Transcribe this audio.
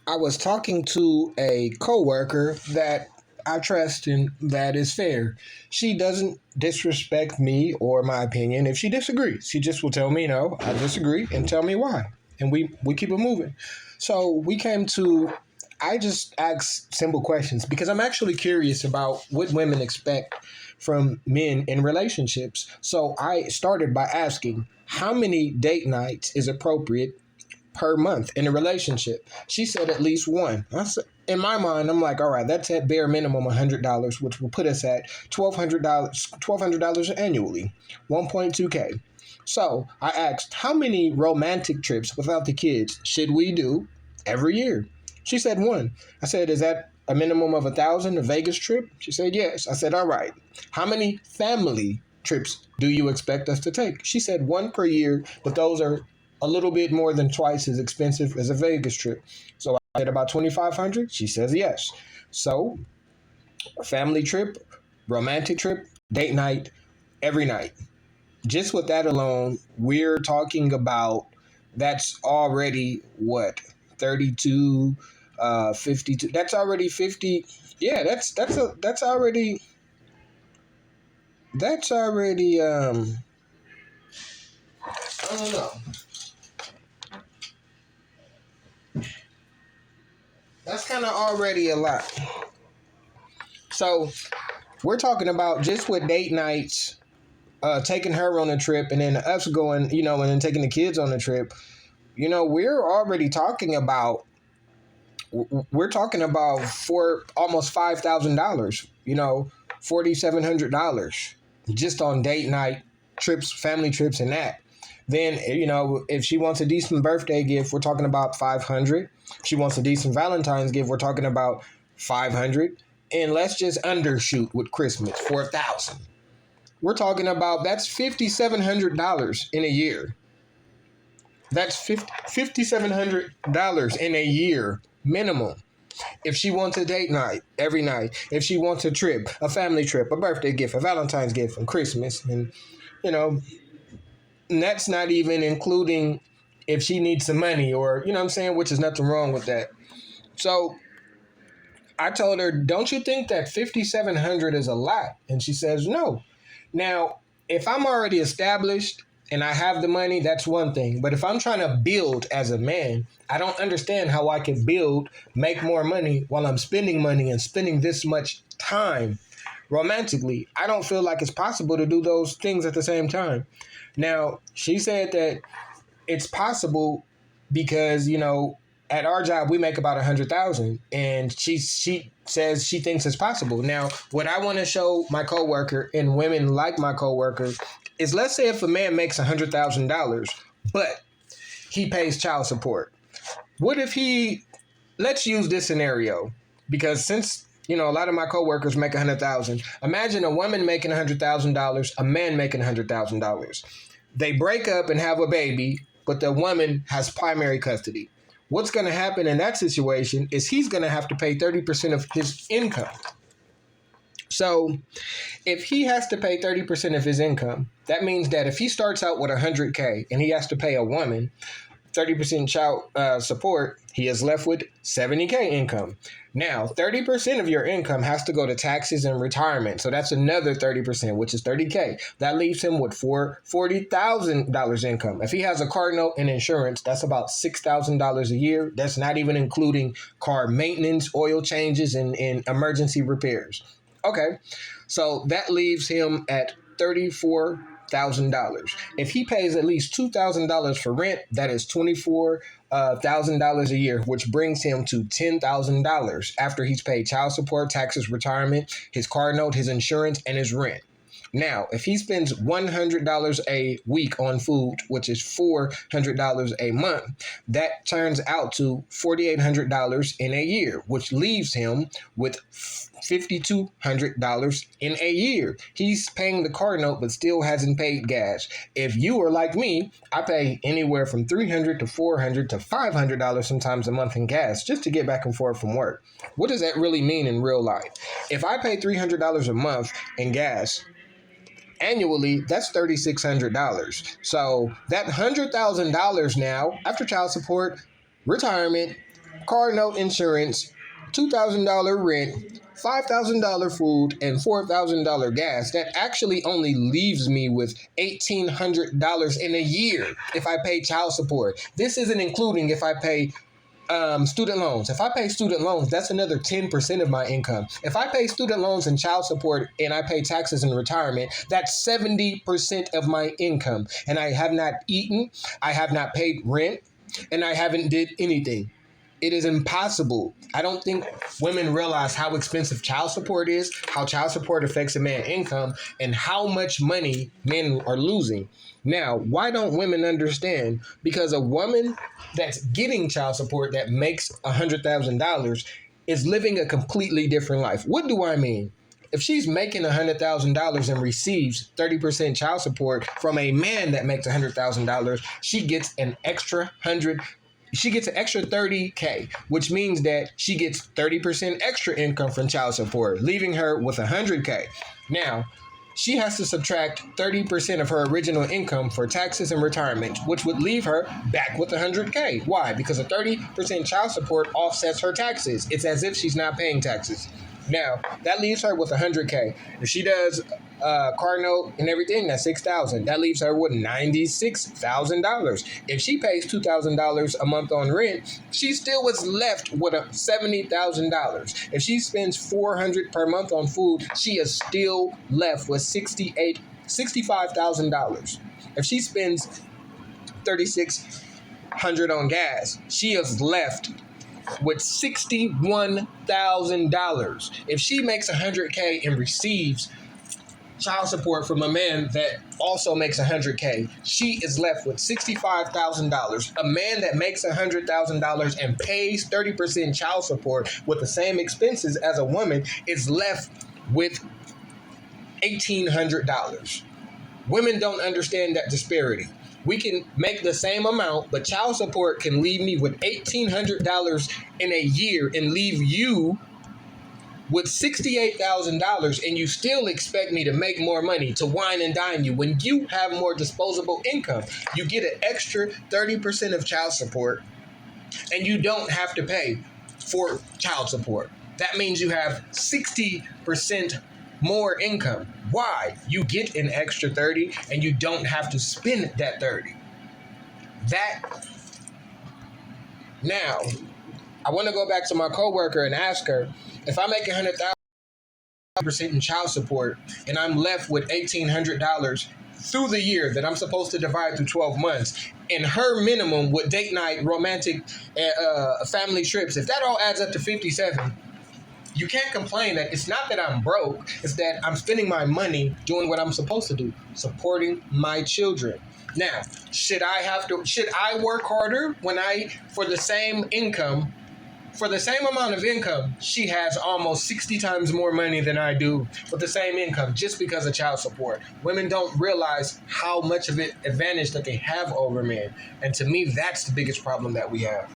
I was talking to a coworker that I trust and that is fair. She doesn't disrespect me or my opinion if she disagrees. She just will tell me no, I disagree, and tell me why. And we keep it moving. So we came to I just ask simple questions because I'm actually curious about what women expect from men in relationships. So I started by asking how many date nights is appropriate per month in a relationship. She said at least one. In my mind, I'm like, all right, that's at bare minimum $100, which will put us at $1,200 annually, 1.2K. So I asked, how many romantic trips without the kids should we do every year? She said one. I said, is that a minimum of 1,000, a Vegas trip? She said, yes. I said, all right. How many family trips do you expect us to take? She said one per year, but those are a little bit more than twice as expensive as a Vegas trip. So I said about 2,500. She says yes. So a family trip, romantic trip, date night, every night. Just with that alone, we're talking about that's already what 32, 52. That's already 50. Yeah, that's already I don't know. That's kind of already a lot. So we're talking about just with date nights, taking her on a trip, and then us going, and then taking the kids on a trip. We're already talking about for almost $5,000. $4,700 just on date night trips, family trips, and that. Then if she wants a decent birthday gift, we're talking about 500. If she wants a decent Valentine's gift, we're talking about 500. And let's just undershoot with Christmas for 1,000. We're talking about that's $5,700 in a year. That's $5,700 in a year minimum. If she wants a date night every night, if she wants a trip, a family trip, a birthday gift, a Valentine's gift, and Christmas, and you know, and that's not even including if she needs some money or what I'm saying, which is nothing wrong with that. So I told her, don't you think that 5,700 is a lot? And she says no. Now, if I'm already established and I have the money, that's one thing. But if I'm trying to build as a man, I don't understand how I can build, make more money while I'm spending money and spending this much time romantically. I don't feel like it's possible to do those things at the same time. Now, she said that it's possible because, at our job we make about 100,000, and she says she thinks it's possible. Now, what I want to show my coworker and women like my coworker is, let's say if a man makes $100,000, but he pays child support. What if let's use this scenario, because since a lot of my coworkers make 100,000. Imagine a woman making $100,000, a man making $100,000. They break up and have a baby, but the woman has primary custody. What's going to happen in that situation is he's going to have to pay 30% of his income. So if he has to pay 30% of his income, that means that if he starts out with 100K and he has to pay a woman 30% child support, he is left with 70K income. Now, 30% of your income has to go to taxes and retirement. So that's another 30%, which is 30K. That leaves him with $40,000 income. If he has a car note and insurance, that's about $6,000 a year. That's not even including car maintenance, oil changes, and emergency repairs. Okay, so that leaves him at $34,000. If he pays at least $2,000 for rent, that is $24,000 a year, which brings him to $10,000 after he's paid child support, taxes, retirement, his car note, his insurance, and his rent. Now, if he spends $100 a week on food, which is $400 a month, that turns out to $4,800 in a year, which leaves him with $5,200 in a year. He's paying the car note, but still hasn't paid gas. If you are like me, I pay anywhere from $300 to $400 to $500 sometimes a month in gas just to get back and forth from work. What does that really mean in real life? If I pay $300 a month in gas, annually, that's $3,600. So that $100,000 now, after child support, retirement, car note insurance, $2,000 rent, $5,000 food, and $4,000 gas. That actually only leaves me with $1,800 in a year if I pay child support. This isn't including if I pay student loans. If I pay student loans, that's another 10% of my income. If I pay student loans and child support and I pay taxes and retirement, that's 70% of my income. And I have not eaten, I have not paid rent, and I haven't did anything. It is impossible. I don't think women realize how expensive child support is, how child support affects a man's income, and how much money men are losing. Now, why don't women understand? Because a woman that's getting child support that makes $100,000 is living a completely different life. What do I mean? If she's making $100,000 and receives 30% child support from a man that makes $100,000, she gets an extra 100. She gets an extra 30K, which means that she gets 30% extra income from child support, leaving her with 100K. Now, she has to subtract 30% of her original income for taxes and retirement, which would leave her back with 100K. Why? Because a 30% child support offsets her taxes. It's as if she's not paying taxes. Now, that leaves her with 100K. If she does car note and everything, that's $6,000. That leaves her with $96,000. If she pays $2,000 a month on rent, she still was left with $70,000. If she spends $400 per month on food, she is still left with $65,000. If she spends $3,600 on gas, she is left with $61,000. If she makes 100K and receives child support from a man that also makes 100K, she is left with $65,000. A man that makes $100,000 and pays 30% child support with the same expenses as a woman is left with $1,800. Women don't understand that disparity. We can make the same amount, but child support can leave me with $1,800 in a year and leave you with $68,000, and you still expect me to make more money, to wine and dine you, when you have more disposable income. You get an extra 30% of child support, and you don't have to pay for child support. That means you have 60% more income. Why? You get an extra 30 and you don't have to spend that 30. Now, I want to go back to my coworker and ask her, if I make $100,000 in child support and I'm left with $1,800 through the year that I'm supposed to divide through 12 months, and her minimum with date night, romantic, family trips, if that all adds up to 57, you can't complain that it's not that I'm broke, it's that I'm spending my money doing what I'm supposed to do, supporting my children. Now, should I work harder for the same income, for the same amount of income? She has almost 60 times more money than I do with the same income just because of child support. Women don't realize how much of an advantage that they have over men. And to me, that's the biggest problem that we have.